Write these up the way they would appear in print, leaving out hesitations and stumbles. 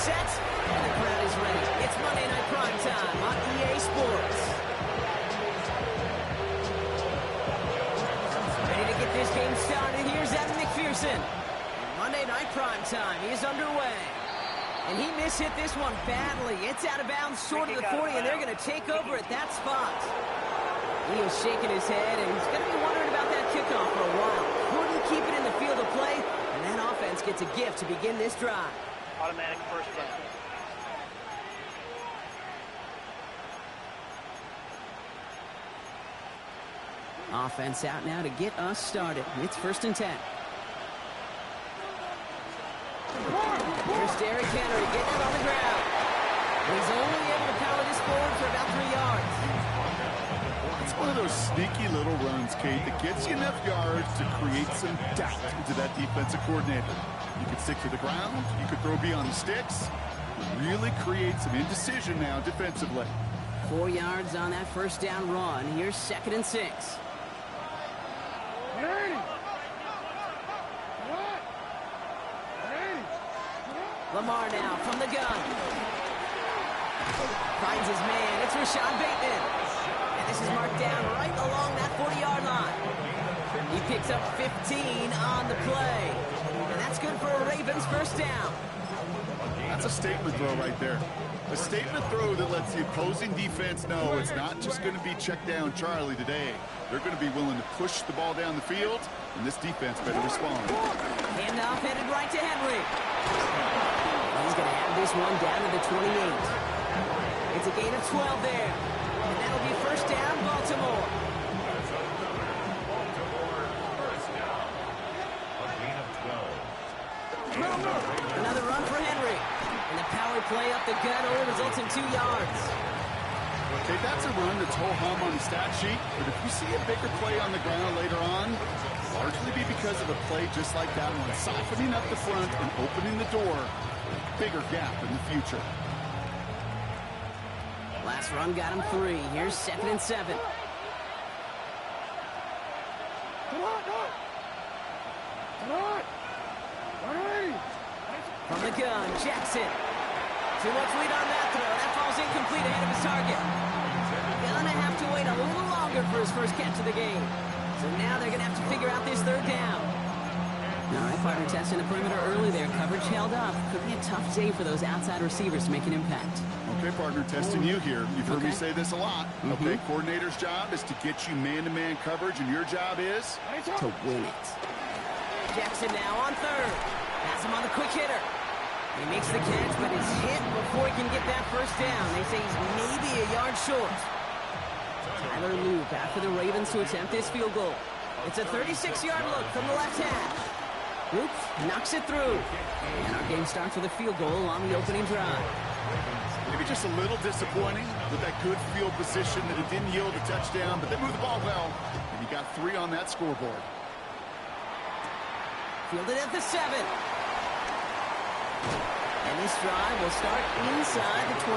set, and the crowd is ready. It's Monday Night Prime Time on EA Sports. Ready to get this game started. Here's Adam McPherson. Monday Night Prime Time is underway. And he mishit this one badly. It's out of bounds short of the 40, and they're going to take over at that spot. He is shaking his head, and he's going to be wondering about that kickoff for a while. Couldn't keep it in the field of play, and that offense gets a gift to begin this drive. Automatic first down. Offense out now to get us started. It's 1st and 10. Here's Derrick Henry getting it on the ground. He's only able to power this forward for about 3 yards. It's one of those sneaky little runs, Kate, that gets you enough yards to create some doubt into that defensive coordinator. You could stick to the ground. You could throw beyond the sticks. Really create some indecision now defensively. 4 yards on that first down run. Here's 2nd and 6. Lamar now from the gun. Finds his man. It's Rashad Bateman. And this is marked down right along that 40-yard line. He picks up 15 on the play. And that's good for a Ravens first down. That's a statement throw right there. A statement throw that lets the opposing defense know it's not just going to be check down Charlie today. They're going to be willing to push the ball down the field, and this defense better respond. Handoff headed right to Henry. He's going to have this one down to the 28. It's a gain of 12 there. And that'll be first down, Baltimore. Another run for Henry. And the power play up the gut only results in 2 yards. Okay, that's a run that's ho-hum on the stat sheet, but if you see a bigger play on the ground later on, largely be because of a play just like that one, softening up the front and opening the door, a bigger gap in the future. Last run got him 3. Here's 2nd and 7. From the gun, Jackson. Too much lead on that throw. That falls incomplete ahead of his target. Gonna have to wait a little longer for his first catch of the game. So now they're gonna have to figure out this 3rd down. All right, partner, testing the perimeter early there. Coverage held up. Could be a tough day for those outside receivers to make an impact. Okay, partner, testing you here. You've heard me say this a lot. Okay, coordinator's job is to get you man-to-man coverage, and your job is to win it. Jackson now on 3rd. Pass him on the quick hitter. He makes the catch, but is hit before he can get that first down. They say he's maybe a yard short. Tyler Loop after the Ravens to attempt this field goal. It's a 36-yard look from the left hash. Loop knocks it through. And our game starts with a field goal on the opening drive. Maybe just a little disappointing with that good field position that it didn't yield a touchdown, but they moved the ball well, and you got 3 on that scoreboard. Fielded at the 7. And this drive will start inside the 25.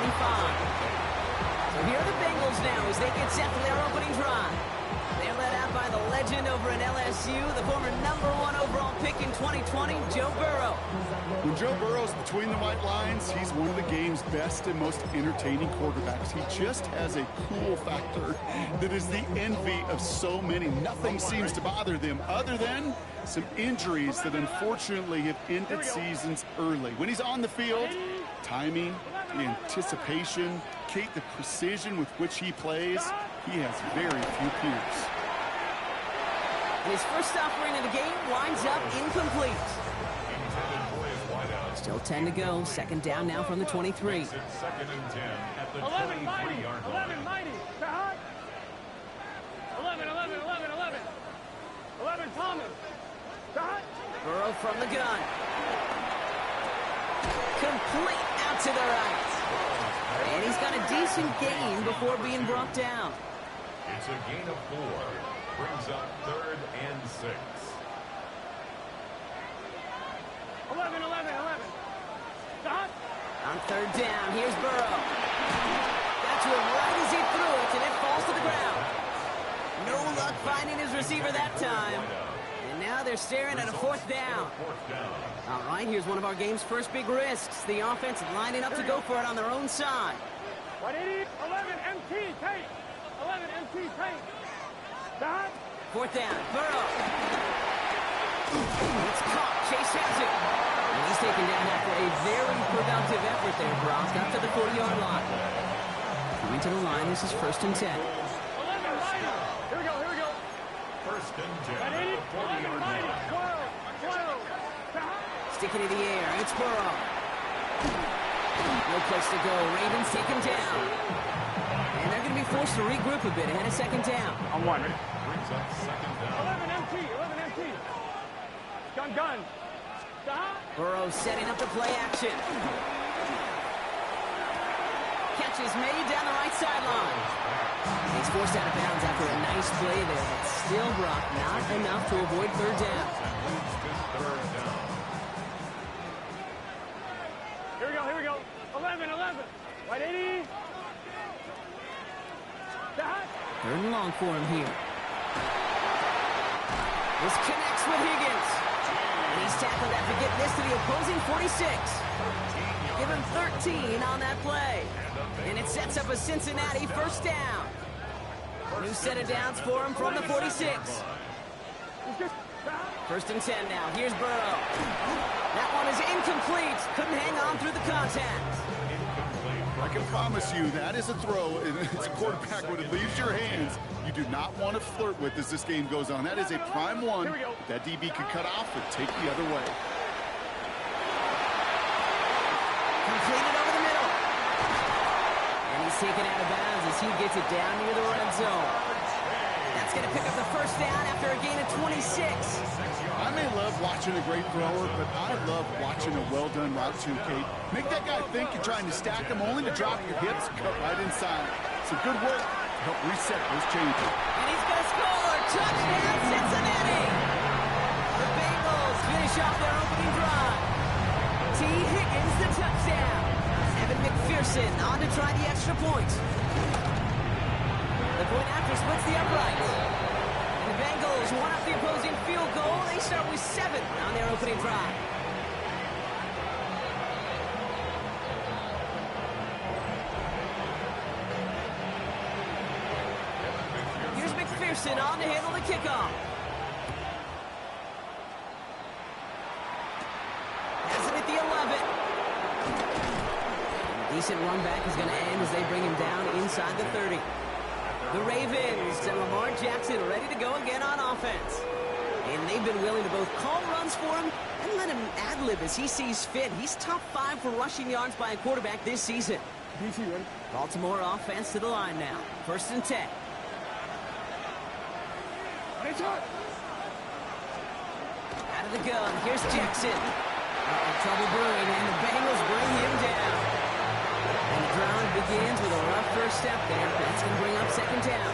So here are the Bengals now as they get set for their opening drive. They're led out by the legend over at LSU, the former #1 overall pick in 2020, Joe Burrow. When Joe Burrow's between the white lines, he's one of the game's best and most entertaining quarterbacks. He just has a cool factor that is the envy of so many. Nothing seems to bother them other than some injuries that unfortunately have ended seasons early. When he's on the field, timing, the anticipation, Kate, the precision with which he plays, he has very few peers. His first offering of the game winds up incomplete. Still 10 to go. 2nd down now from the 23. 2nd and 10 at the 11 mighty. 23-yard line. 11 mighty. 11 Thomas. Burrow from the gun. Complete out to the right. And he's got a decent gain before being brought down. It's a gain of 4. Brings up 3rd and 6. 11. On 3rd down, here's Burrow. Got to him right as he threw it, and it falls to the ground. No luck finding his receiver that time. And now they're staring at a fourth down. All right, here's one of our game's first big risks. The offense lining up to go for it on their own side. 180, 11 MT, take. 11 MT, take. Stop. Fourth down, Burrow. It's caught. Chase has it. And he's taken down after a very productive effort there, Brock. Got to the 40-yard line. Coming to the line, this is 1st and 10. 11, minor. Here we go, here we go. 1st and 10. 180, 11, minor. 12, 12. Stop. Stick it in the air. It's Burrow. No place to go. Ravens take him down. And they're going to be forced to regroup a bit ahead of 2nd down. On one. Brings up 2nd down. 11 MT, 11 MT. Gun. Stop. Burrow setting up the play action. Catch is made down the right sideline. He's forced out of bounds after a nice play there, but still, Brock, not enough to avoid 3rd down. Here we go. 11, 11. 180. Stop. 3rd and long for him here. This connects with Higgins. And he's tackled after getting this to the opposing 46. Give him 13 on that play. And it sets up a Cincinnati 1st down. New set of downs for him from the 46. 1st and 10 now. Here's Burrow. That one is incomplete. Couldn't hang on through the contact. I can promise you that is a throw, and it's a quarterback when it leaves your hands. You do not want to flirt with as this game goes on. That is a prime one that DB could cut off and take the other way. Completed over the middle. And he's taken out of bounds as he gets it down near the red zone. That's going to pick up the 1st down after a gain of 26. I may love watching a great thrower, but I love watching a well-done route too, Kate. Make that guy think you're trying to stack him only to drop your hips, cut right inside. Some good work to help reset those changes. And he's going to score! Touchdown, Cincinnati! The Bengals finish off their opening drive. T. Higgins, the touchdown. Evan McPherson on to try the extra point. The point after splits the upright. The Bengals won up the opposing field goal. They start with 7 on their opening drive. Here's McPherson on to handle the kickoff. Has it at the 11. Decent run back is going to end as they bring him down inside the 30. The Ravens and Lamar Jackson ready to go again on offense. And they've been willing to both call runs for him and let him ad-lib as he sees fit. He's top 5 for rushing yards by a quarterback this season. Baltimore offense to the line now. 1st and 10. Out of the gun. Here's Jackson. Trouble brewing, and the Bengals bring him down. And the drive begins with a rough first step there. That's going to bring up 2nd down.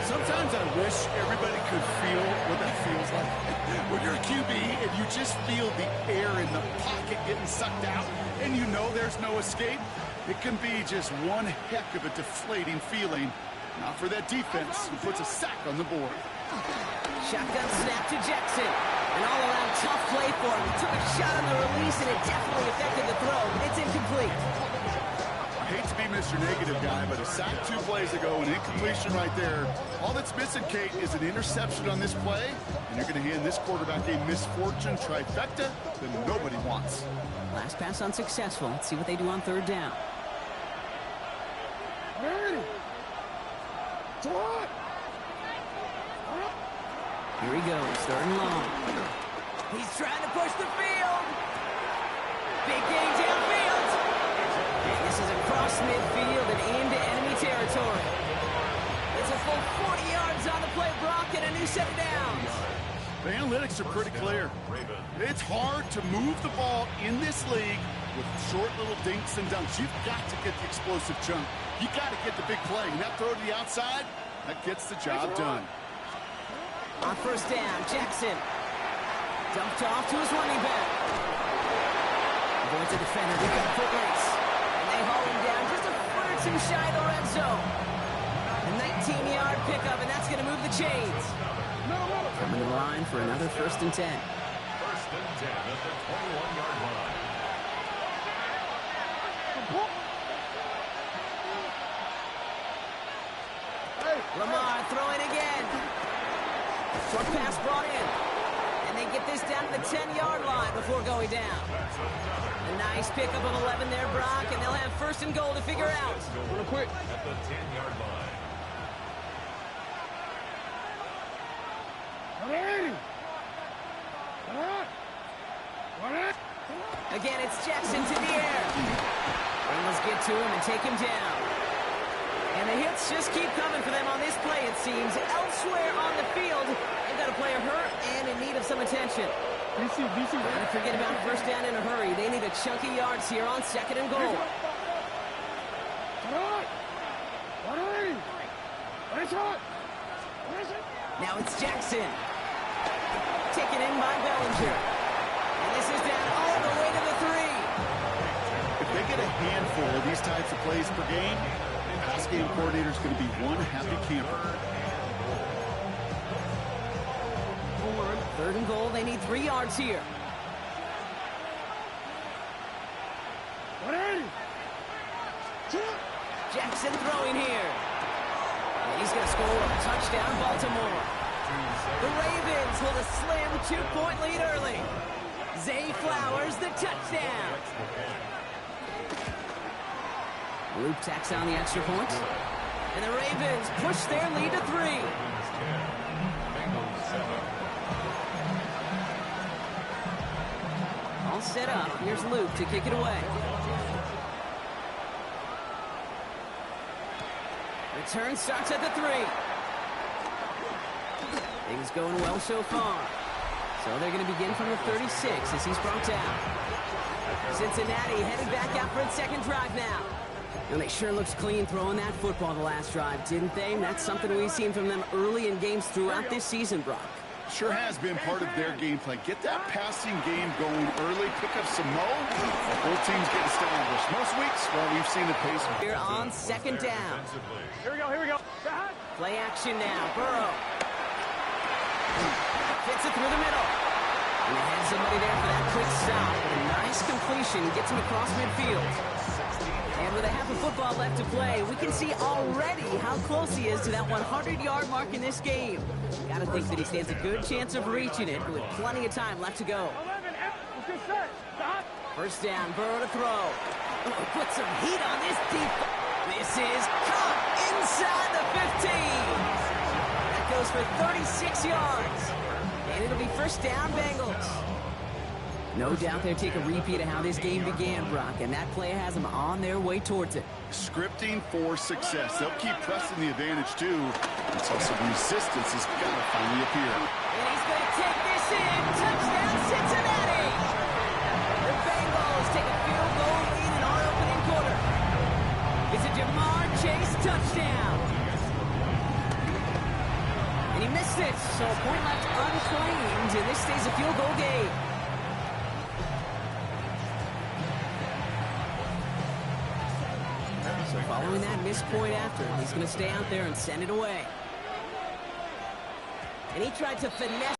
Sometimes I wish everybody could feel what that feels like. When you're a QB and you just feel the air in the pocket getting sucked out and you know there's no escape, it can be just one heck of a deflating feeling. Not for that defense who puts a sack on the board. Shotgun snap to Jackson. An all-around tough play for him. He took a shot on the release and it definitely affected the throw. It's incomplete. I hate to be Mr. Negative guy, but a sack 2 plays ago, an incompletion right there. All that's missing, Kate, is an interception on this play, and you're going to hand this quarterback a misfortune trifecta that nobody wants. Last pass unsuccessful. Let's see what they do on 3rd down. Here he goes, 3rd and long. He's trying to push the field. Big gain downfield. And this is across midfield and into enemy territory. It's a full 40 yards on the play, Brock, and a new set of downs. The analytics are pretty clear. It's hard to move the ball in this league with short little dinks and dunks. You've got to get the explosive chunk. You got to get the big play. And that throw to the outside, that gets the job done. On 1st down, Jackson dumped off to his running back. Avoids a defender. They got a foot race. And they haul him down just a foot or 2 shy of the red zone. A 19-yard pickup, and that's going to move the chains. Coming to the line for another 1st and 10. 1st and 10 at the 21-yard line. Lamar throwing again. Short pass brought in. And they get this down to the 10-yard line before going down. A nice pickup of 11 there, Brock, and they'll have 1st and goal to figure out. Real quick. At the 10-yard line. Again, it's Jackson to the air. Bengals get to him and take him down. And the hits just keep coming for them on this play, it seems. Elsewhere on the field, they've got a player hurt and in need of some attention. Don't forget about 1st down in a hurry. They need a chunky yards here on 2nd and goal. Now it's Jackson. Taken in by Bellinger. And this is down all the way to the 3. If they get a handful of these types of plays per game, the pass game coordinator is going to be one happy camper. 3rd and goal, they need 3 yards here. Jackson throwing here. And he's going to score a touchdown, Baltimore. The Ravens hold a slim 2-point lead early. Zay Flowers, the touchdown. Luke tacks on the extra point. And the Ravens push their lead to 3. All set up. Here's Luke to kick it away. Return starts at the 3. Things going well so far. So they're going to begin from the 36 as he's brought down. Cincinnati headed back out for its 2nd drive now. And they sure looks clean throwing that football the last drive, didn't they? And that's something we've seen from them early in games throughout this season, Brock. Sure has been part of their game plan. Get that passing game going early, pick up some mo. Both teams get established. Most weeks, well, we've seen the pace. Here on 2nd down. Here we go. Play action now. Burrow. Fits it through the middle. And they had somebody there for that quick stop. A nice completion. Gets him across midfield. And with a half of football left to play, we can see already how close he is to that 100-yard mark in this game. Got to think that he stands a good chance of reaching it with plenty of time left to go. 1st down, Burrow to throw. Oh, put some heat on this deep. This is caught inside the 15. That goes for 36 yards. And it'll be 1st down, Bengals. No doubt they'll take a repeat of how this game began, Brock, and that play has them on their way towards it. Scripting for success. They'll keep pressing the advantage, too, until some resistance has got to finally appear. And he's going to take this in. Touchdown, Cincinnati! The Bengals take a field goal lead in our opening quarter. It's a Jamar Chase touchdown. And he missed it, so a point left unclaimed, and this stays a field goal game. So following that missed point after, he's going to stay out there and send it away. And he tried to finesse.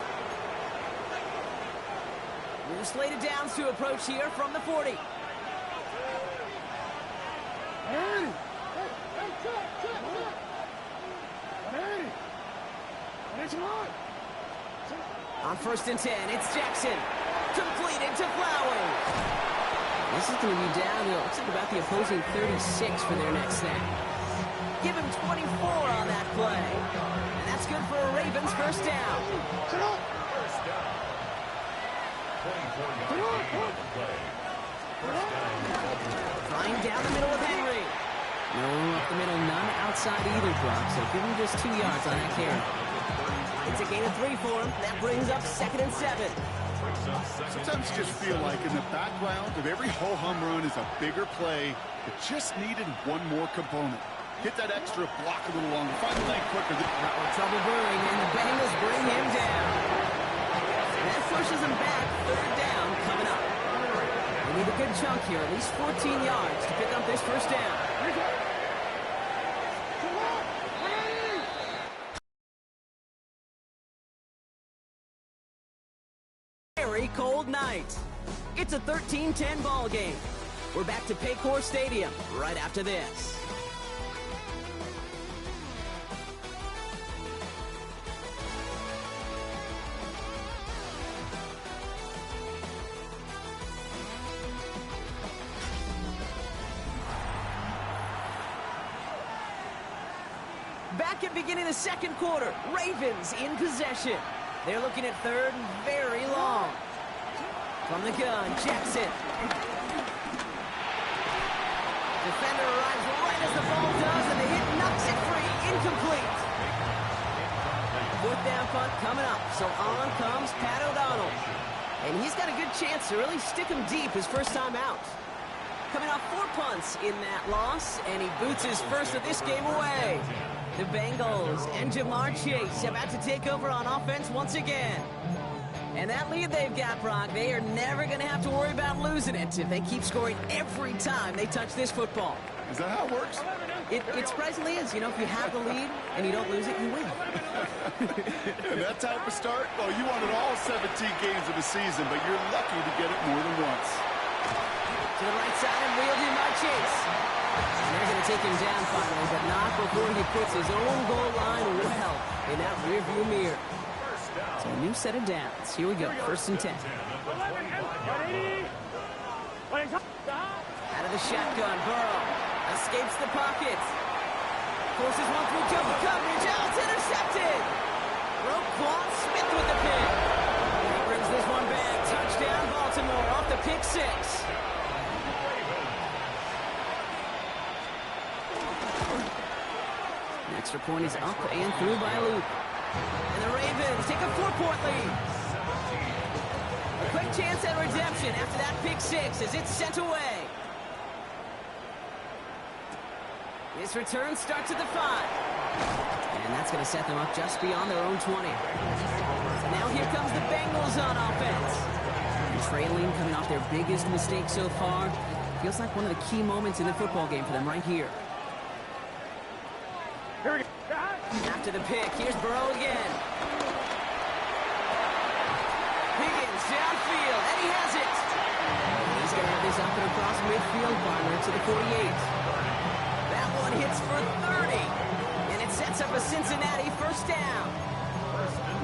New slated downs to approach here from the 40. On 1st and 10, it's Jackson. Completed to Flowers. This is going to be down, it looks like about the opposing 36 for their next snap. Give him 24 on that play. And that's good for a Ravens 1st down. 24-yard play. 1st down. Flying down the middle of Henry. No room up the middle, none outside either, Brock, so give him just 2 yards on that carry. It's a gain of 3 for him. That brings up 2nd and 7. Sometimes you just feel like in the background of every ho-hum run is a bigger play that just needed one more component. Hit that extra block a little longer. Find the lane quicker. Trouble brewing, and the Bengals bring him down. And that pushes him back. 3rd down coming up. They need a good chunk here, at least 14 yards to pick up this 1st down. very cold night. It's a 13-10 ball game. We're back to Paycor Stadium right after this. Back at beginning of the second quarter, Ravens in possession. They're looking at third and very long. From the gun, Jackson. Defender arrives right as the ball does, and the hit knocks it free. Incomplete. Fourth down punt coming up, so on comes Pat O'Donnell. And he's got a good chance to really stick him deep his first time out. Coming off 4 punts in that loss, and he boots his first of this game away. The Bengals and Jroc375 about to take over on offense once again. And that lead they've got, Brock, they are never going to have to worry about losing it if they keep scoring every time they touch this football. Is that how it works? It surprisingly is. You know, if you have the lead and you don't lose it, you win. And that type of start, well, you wanted all 17 games of the season, but you're lucky to get it more than once. To the right side and wheeled in by Chase. And they're going to take him down finally, but not before he puts his own goal line well in that rearview mirror. So a new set of downs. Here we go, 1st and 10. Out of the shotgun, Burrow escapes the pocket. Forces one through double coverage. Oh, it's intercepted. Roquan Smith with the pick. He brings this one back. Touchdown, Baltimore off the pick 6. An extra point is up and through by Luke. And the Ravens take a 4-point lead. A quick chance at redemption after that pick 6 as it's sent away. This return starts at the 5. And that's going to set them up just beyond their own 20. So now here comes the Bengals on offense. And trailing, coming off their biggest mistake so far. Feels like one of the key moments in the football game for them right here. Here we go. After the pick, here's Burrow again. Higgins downfield, and he has it. He's going to have this up and across midfield, Barner to the 48. That one hits for 30, and it sets up a Cincinnati first down.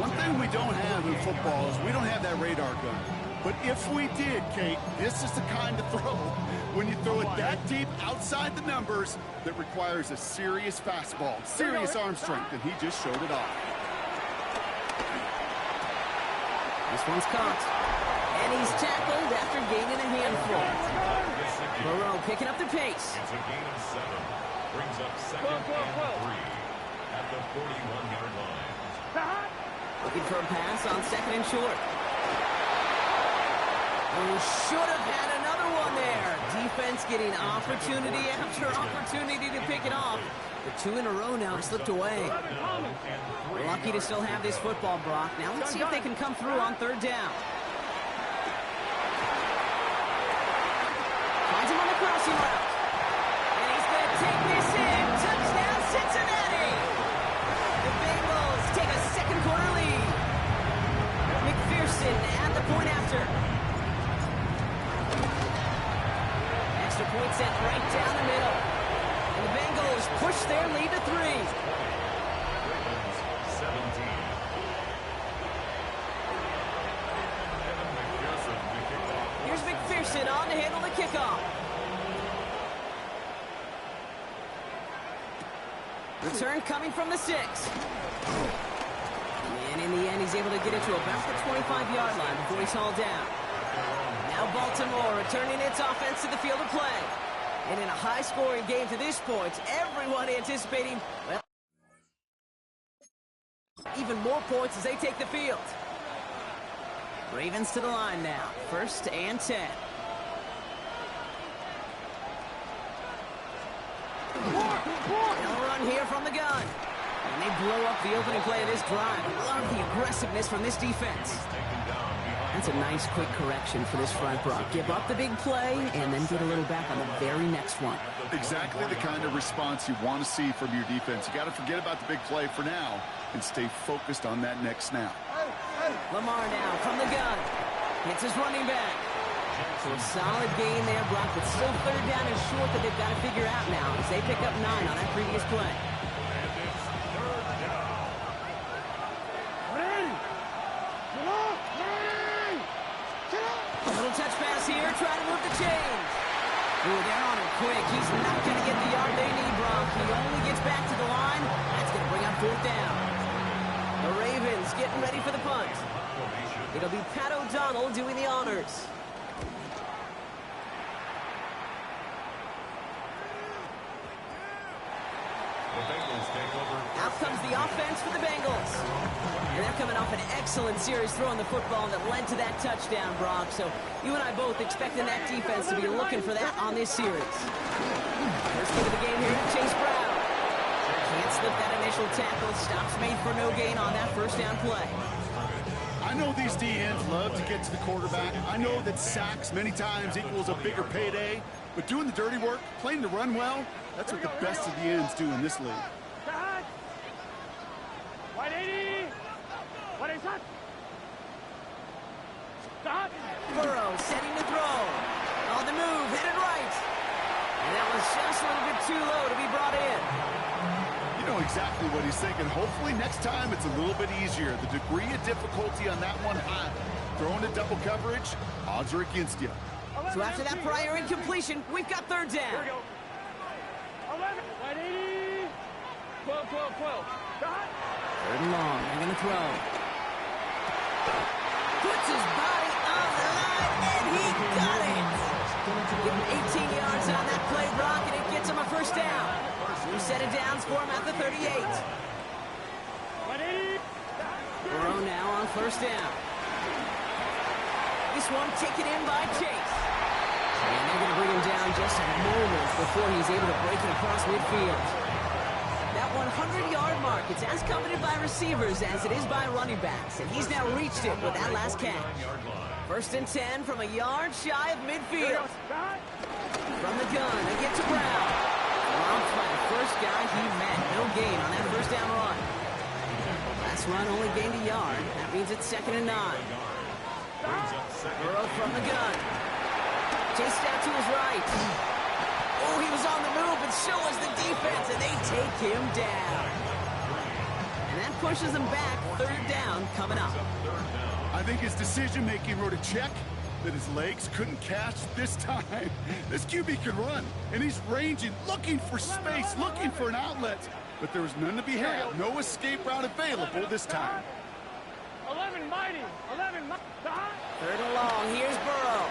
One thing we don't have in football is we don't have that radar gun. But if we did, Kate, this is the kind of throw when you throw it that deep outside the numbers that requires a serious fastball, serious arm strength, and he just showed it off. This one's caught, and he's tackled after gaining a handful. Burrow picking up the pace. It's a gain of 7. Brings up 2nd and 3 at the 41-yard line. Looking for a pass on 2nd and short. Oh, should have had another one there. Defense getting opportunity after opportunity to pick it off. The 2 in a row now have slipped away. We're lucky to still have this football, Brock. Now let's see if they can come through on 3rd down. Finds him on the crossing route. And he's going to take this in. Touchdown, Cincinnati! The Bengals take a second quarter lead. McPherson at the point after. Extra point sent right down the middle. And the Bengals push their lead to 3. Ravens 17. Here's McPherson on to handle the kickoff. Return coming from the 6. And in the end, he's able to get it to about the 25-yard line before he's hauled down. Now Baltimore returning its offense to the field of play. And in a high-scoring game to this point, everyone anticipating, well, even more points as they take the field. Ravens to the line now. 1st and 10. They'll run here from the gun. And they blow up the opening play of this drive. Love the aggressiveness from this defense. That's a nice quick correction for this front, Brock. Give up the big play and then get a little back on the very next one. Exactly the kind of response you want to see from your defense. You got to forget about the big play for now and stay focused on that next snap. Lamar now from the gun. Hits his running back. So a solid gain there, Brock, but still third down is short that they've got to figure out now as they pick up 9 on that previous play. And it's third down. A little touch pass here, trying to move the chains. Ooh, they're on him quick. He's not going to get the yard they need, Brock. He only gets back to the line. That's going to bring up fourth down. The Ravens getting ready for the punt. It'll be Pat O'Donnell doing the honors. Out comes the offense for the Bengals. And they're coming off an excellent series throwing the football that led to that touchdown, Brock. So you and I both expecting that defense to be looking for that on this series. First kick of the game here to Chase Brown. Can't slip that initial tackle. Stops made for no gain on that first down play. I know these D-ends love to get to the quarterback. I know that sacks many times equals a bigger payday. But doing the dirty work, playing the run well, that's what the best of the ends do in this league. White 80. What is that? Stop. Burrow setting to throw. On the move, headed right. And that was just a little bit too low to be brought in. You know exactly what he's thinking. Hopefully next time it's a little bit easier. The degree of difficulty on that one high. Throwing to double coverage, odds are against you. So after that prior incompletion, we've got third down. Here we go. 11. White 80. 12, 12, 12. Stop. Third and long, they're going to throw. Puts his body on the line, and he got it. Give him 18 yards on that play, Brock, and it gets him a first down. 2 set of downs for him at the 38. Burrow now on first down. This one taken in by Chase. And they're going to bring him down just a moment before he's able to break it across midfield. That 100-yard mark, it's as coveted by receivers as it is by running backs, and he's now reached it with that last catch. First and 10 from a yard shy of midfield. From the gun, they get to Brown. Blocked by the first guy he met. No gain on that first down run. Last run only gained a yard. That means it's 2nd and 9. Burrow from the gun. Chased out to his right. Oh, he was on the move, but so was the defense, and they take him down. And that pushes him back. Third down coming up. I think his decision-making wrote a check that his legs couldn't catch this time. This QB can run, and he's ranging, looking for space, looking for an outlet. But there was none to be had. No escape route available this time. 11 mighty. 11 mighty. Third and long. Here's Burrow.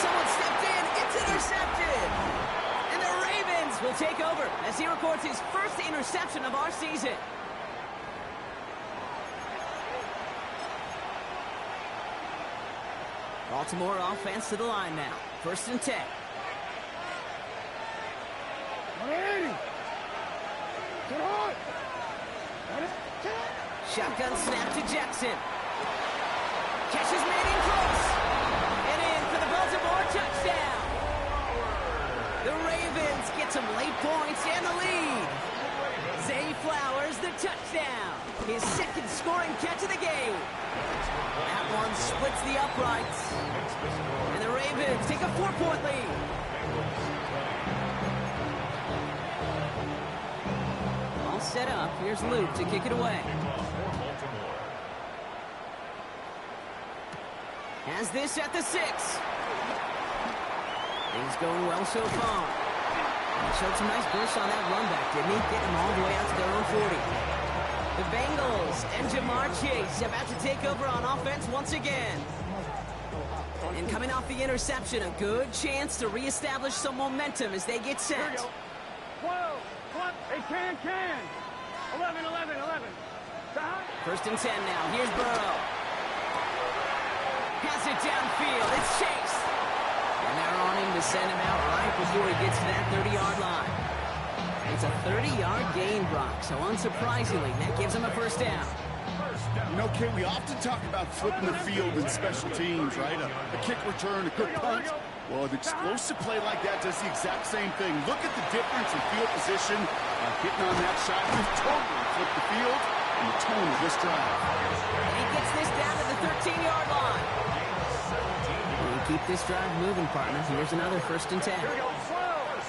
Someone stepped in. It's intercepted. And the Ravens will take over as he records his first interception of our season. Baltimore offense to the line now. First and 10. 180. Get on. Shotgun snap to Jackson. Catch is made in close. And in for the Baltimore touchdown. The Ravens get some late points and the lead. Zay Flowers, the touchdown. His second scoring catch of the game. That one splits the uprights. And the Ravens take a 4-point lead. All set up. Here's Luke to kick it away. Has this at the 6. Things going well so far. He showed some nice bursts on that run back, didn't he? Getting them all the way out to their own 40. The Bengals and Jamar Chase about to take over on offense once again. And coming off the interception, a good chance to reestablish some momentum as they get set. 12. Hey, can. 11, 11, 11. First and 10 now. Here's Burrow. Has it downfield. It's Chase. And they're on him to send him out right before he gets to that 30-yard line. It's a 30-yard gain, Brock, so unsurprisingly, that gives him a first down. You know, Kate, we often talk about flipping the field in special teams, right? A kick return, a good punt. Well, an explosive play like that does the exact same thing. Look at the difference in field position. Hitting on that shot, we've totally flipped the field. and the tone of this drive. And he gets this down to the 13-yard line. And keep this drive moving, partner. Here's another 1st and 10. Here we go.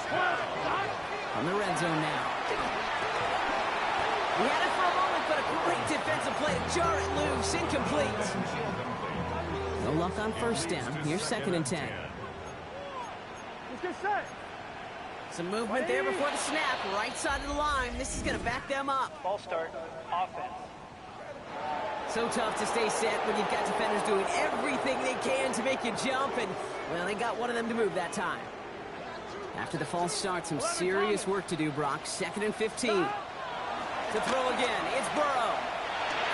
12. On the red zone now. He had it for a moment, but a great defensive play to jar it loose. Incomplete. No luck on 1st down. Here's 2nd and 10. Let's get set. Some movement there before the snap. Right side of the line. This is going to back them up. Ball start. Offense. So tough to stay set when you've got defenders doing everything they can to make you jump. And, well, they got one of them to move that time. After the false start, some serious work to do, Brock. 2nd and 15. To throw again. It's Burrow.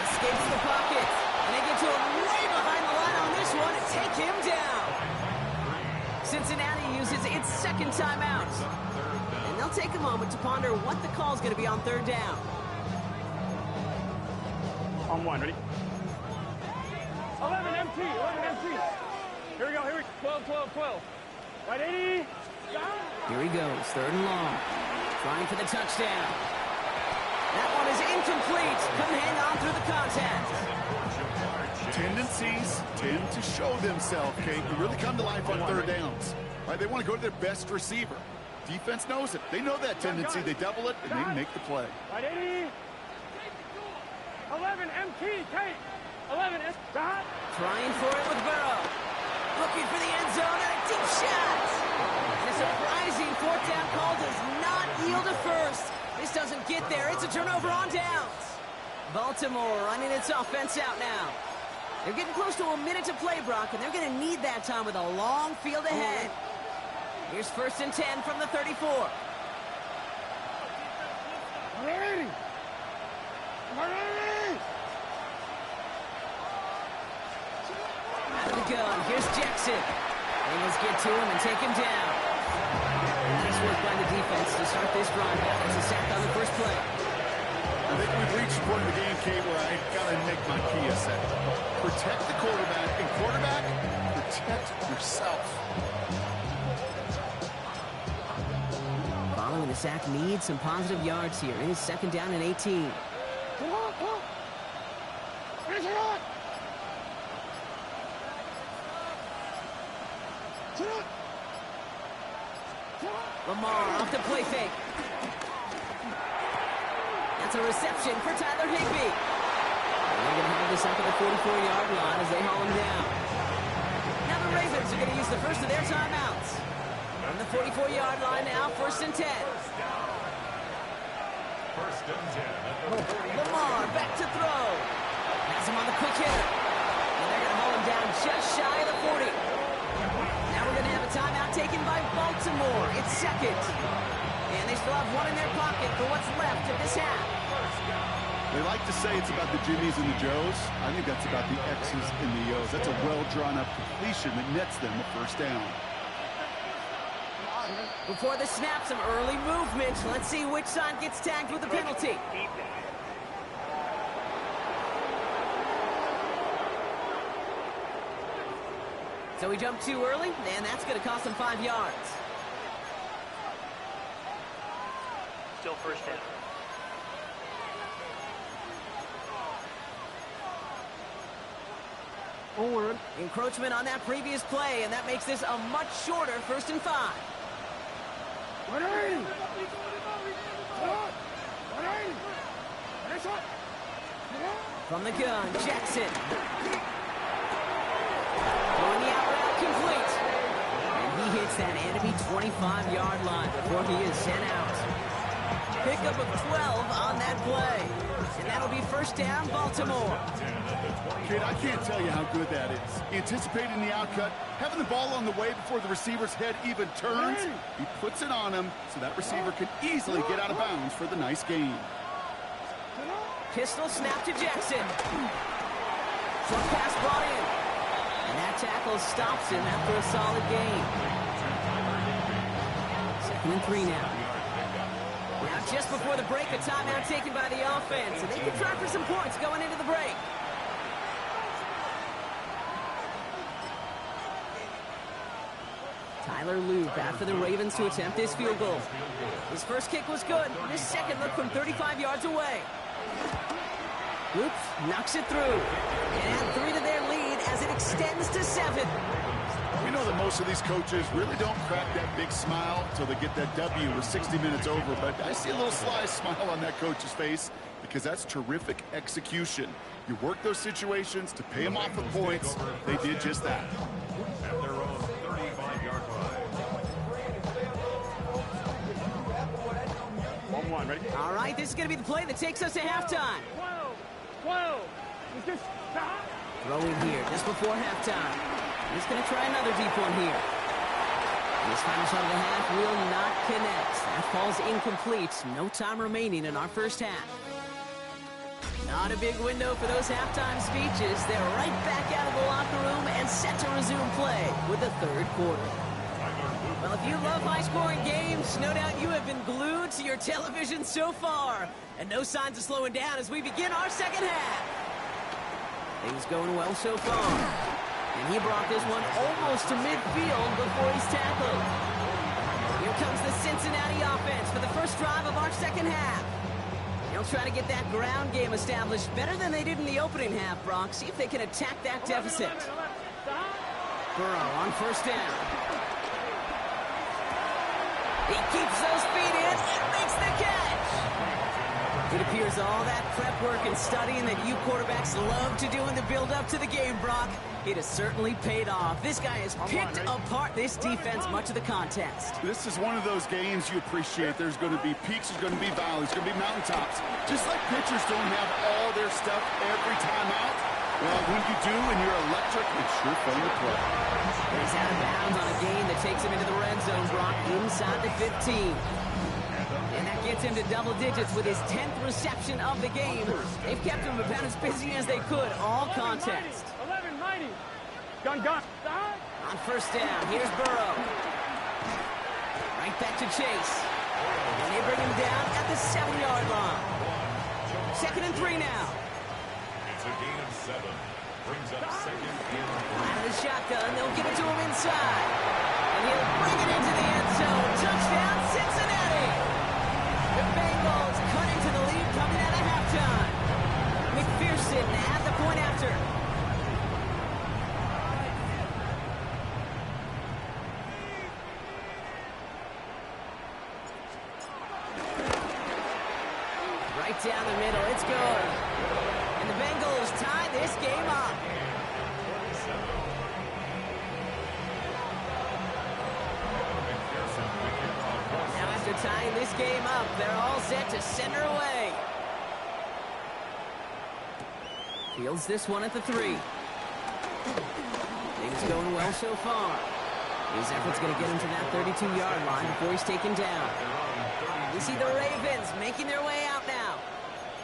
Escapes the pocket. And they get to him way behind the line on this one and take him down. Cincinnati uses its 2nd timeout. And they'll take a moment to ponder what the call is going to be on 3rd down. On 1, ready? 11 MT. Here we go. 12. Right 80. Here he goes, 3rd and long. Trying for the touchdown. That one is incomplete. Couldn't hang on through the contact. Tendencies tend to show themselves, Kate. They really come to life on 3rd downs. Right? They want to go to their best receiver. Defense knows it. They know that tendency. They double it, and they make the play. Right 80. 11 MT. Tate. 11 MT. Trying for it with Burrow. Looking for the end zone and a deep shot. And a surprising 4th down call does not yield a 1st. This doesn't get there. It's a turnover on downs. Baltimore running its offense out now. They're getting close to a minute to play, Brock, and they're going to need that time with a long field ahead. Here's 1st and 10 from the 34. Ready. Out of the gun. Here's Jackson. Bengals get to him and take him down. Nice work by the defense to start this drive. It's a sack on the 1st play. I think we've reached the point of the game, Kate, where I got to make my PSA. Protect the quarterback, and quarterback, protect yourself. Following the sack needs some positive yards here. It is 2nd down and 18. Come on. Finish it on. Lamar off the play fake. That's a reception for Tyler Higbee. And they're going to have this up at the 44-yard line as they haul him down. Now the Ravens are going to use the first of their timeouts. On the 44-yard line now, 1st and 10. 1st and 10. Lamar back to throw. Has him on the quick hitter. And they're going to haul him down just shy of the 40. Now we're going to have a timeout taken by Baltimore. It's 2nd. And they still have one in their pocket for what's left of this half. They like to say it's about the Jimmies and the Joes. I think that's about the X's and the O's. That's a well-drawn-up completion that nets them a 1st down. Before the snap, some early movement. Let's see which side gets tagged with the penalty. So he jumped too early, and that's going to cost him 5 yards. Still 1st down. Forward. Encroachment on that previous play, and that makes this a much shorter 1st and 5. Ready. From the gun, Jackson. Throwing the out route complete. And he hits that enemy 25-yard line before he is sent out. Pickup of 12 on that play. And that'll be 1st down, Baltimore. Kid, I can't tell you how good that is. Anticipating the outcut, having the ball on the way before the receiver's head even turns. He puts it on him so that receiver can easily get out of bounds for the nice gain. Pistol snap to Jackson. Short pass brought in. And that tackle stops him after a solid gain. 2nd and 3 now. Now just before the break, a timeout taken by the offense. And they can try for some points going into the break. Tyler Loop after the Ravens to attempt this field goal. His first kick was good. His second looked from 35 yards away. Oops, knocks it through. And add 3 to their lead as it extends to 7. We know that most of these coaches really don't crack that big smile until they get that W with 60 minutes over, but I see a little sly smile on that coach's face because that's terrific execution. You work those situations to pay them off with points. They did just that. At their own 35-yard line. 1-1, ready? All right, this is going to be the play that takes us to halftime. 12. Is this stop? Throw in here just before halftime. He's going to try another deep one here. This final shot of the half will not connect. That falls incomplete. No time remaining in our first half. Not a big window for those halftime speeches. They're right back out of the locker room and set to resume play with the third quarter. Well, if you love high-scoring games, no doubt you have been glued to your television so far. And no signs of slowing down as we begin our second half. Things going well so far. And he brought this one almost to midfield before he's tackled. Here comes the Cincinnati offense for the first drive of our second half. They'll try to get that ground game established better than they did in the opening half, Brock. See if they can attack that deficit. Burrow on first down. He keeps those feet in and makes the catch. It appears all that prep work and studying that you quarterbacks love to do in the build-up to the game, Brock, it has certainly paid off. This guy has picked apart this defense much of the contest. This is one of those games you appreciate. There's going to be peaks, there's going to be valleys, there's going to be mountaintops. Just like pitchers don't have all their stuff every time out, well, when you do and you're electric, it's sure fun to play. He's out of bounds on a gain that takes him into the red zone, Brock, inside the 15. And that gets him to double digits with his 10th reception of the game. They've kept him about as busy as they could all contest. 11-90. Gun. On first down, here's Burrow. Right back to Chase. And they bring him down at the 7-yard line. 2nd and 3 now. It's a gain of 7. Brings up 2nd and 3. Out of the shotgun, they'll give it to him inside. And he'll bring it into the end zone. Touchdown, Cincinnati! The Bengals cut into the lead coming out of halftime. McPherson at the point after. Right down the middle, it's good. And the Bengals tie this game up. Now after tying this game up, they're all set to center away. Fields this one at the 3. Things going well so far. His effort's going to get him to that 32-yard line before he's taken down. We see the Ravens making their way out now.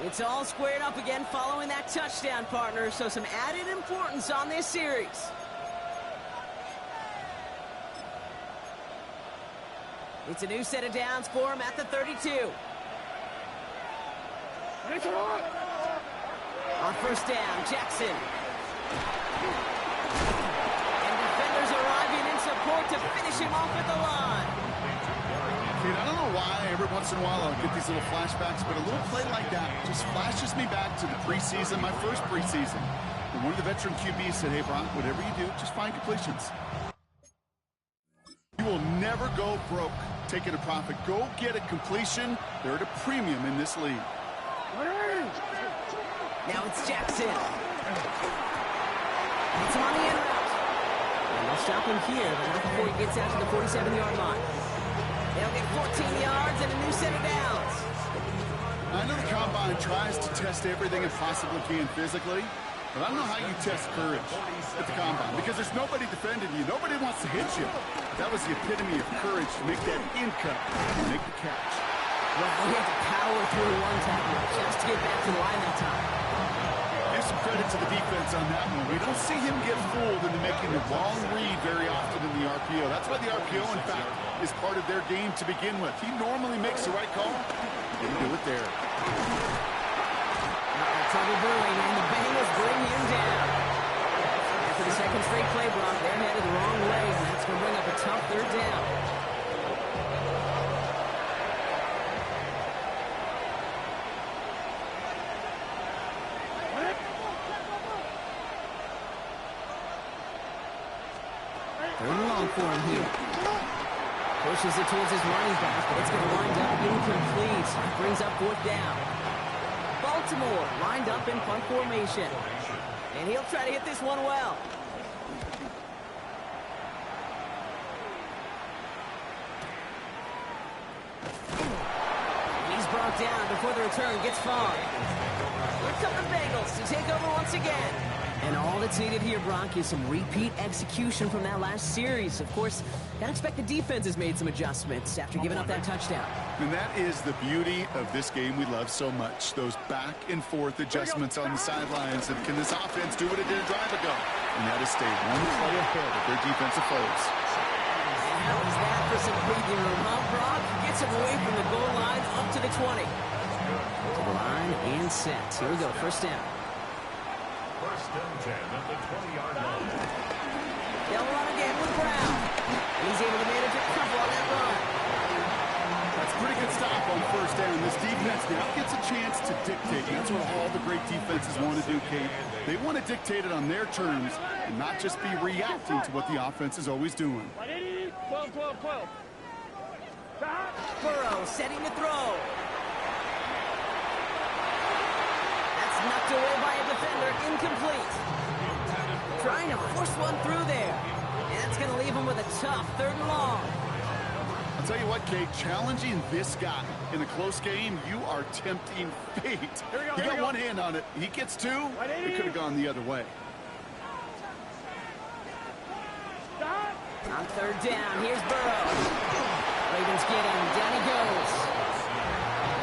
It's all squared up again following that touchdown, partner, so some added importance on this series. It's a new set of downs for him at the 32. On first down, Jackson. And defenders arriving in support to finish him off at the line. Kid, I don't know why every once in a while I'll get these little flashbacks, but a little play like that just flashes me back to the preseason, my first preseason. And one of the veteran QBs said, hey, Brock, whatever you do, just find completions. You will never go broke taking a profit. Go get a completion. They're at a premium in this league. Now it's Jackson. It's him on the in route. And they'll stop him here, but not before he gets out to the 47-yard line. They'll get 14 yards and a new set of downs. I know the Combine tries to test everything it possibly can physically, but I don't know how you test courage at the Combine because there's nobody defending you. Nobody wants to hit you. That was the epitome of courage to make that in cut and make the catch. Well, he had to power through one tackle just to get back to the line that time. Give some credit to the defense on that one. We don't see him get fooled into making the wrong read very often in the RPO. That's why the RPO, in fact, is part of their game to begin with. He normally makes the right call. Didn't do it there. Trouble brewing, and the Bengals bring him down. After the second straight play block, they're headed the wrong way, and that's going to bring up a tough third down. Third and long for him here. Pushes it towards his running back, but it's going to wind up incomplete. Brings up fourth down. Baltimore lined up in punt formation. And he'll try to hit this one well. He's brought down before the return gets far. Here come the Bengals to take over once again. And all that's needed here, Brock, is some repeat execution from that last series. Of course, gotta expect the defense has made some adjustments after giving up that touchdown. And that is the beauty of this game we love so much. Those back and forth adjustments on the sidelines. And can this offense do what it did a drive ago? And that is stay one play ahead of their defensive foes. And how is that for some breathing room, huh, Brock? Gets him away from the goal line up to the 20. To the line and set. Here we go, first down. First and 10 at the 20-yard line. They'll run again with Brown. And he's able to manage it cover on that run. That's a pretty good stop on first down. This defense now gets a chance to dictate. That's what all the great defenses want to do, Kate. They want to dictate it on their terms and not just be reacting to what the offense is always doing. 12, 12, 12. Burrow setting to throw. That's knocked away by a defender, incomplete. Trying to force one through there. And that's going to leave him with a tough third and long. I'll tell you what, Kate, challenging this guy in a close game, you are tempting fate. He got one hand on it. He gets two. It could have gone the other way. On third down, here's Burrow. Ravens get him. Down he goes.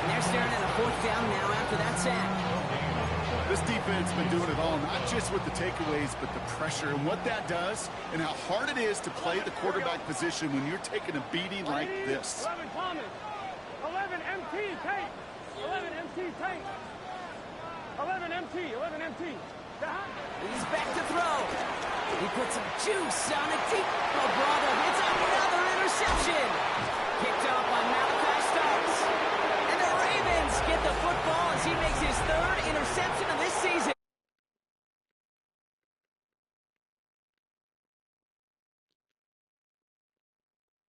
And they're staring at a fourth down now after that sack. This defense has been doing it all, not just with the takeaways, but the pressure and what that does and how hard it is to play the quarterback position when you're taking a beating like this. 11 Thomas. 11 MT, Tate. 11 MT, Tate. 11 MT, 11 MT. He's back to throw. He puts some juice on a deep. Oh, brother,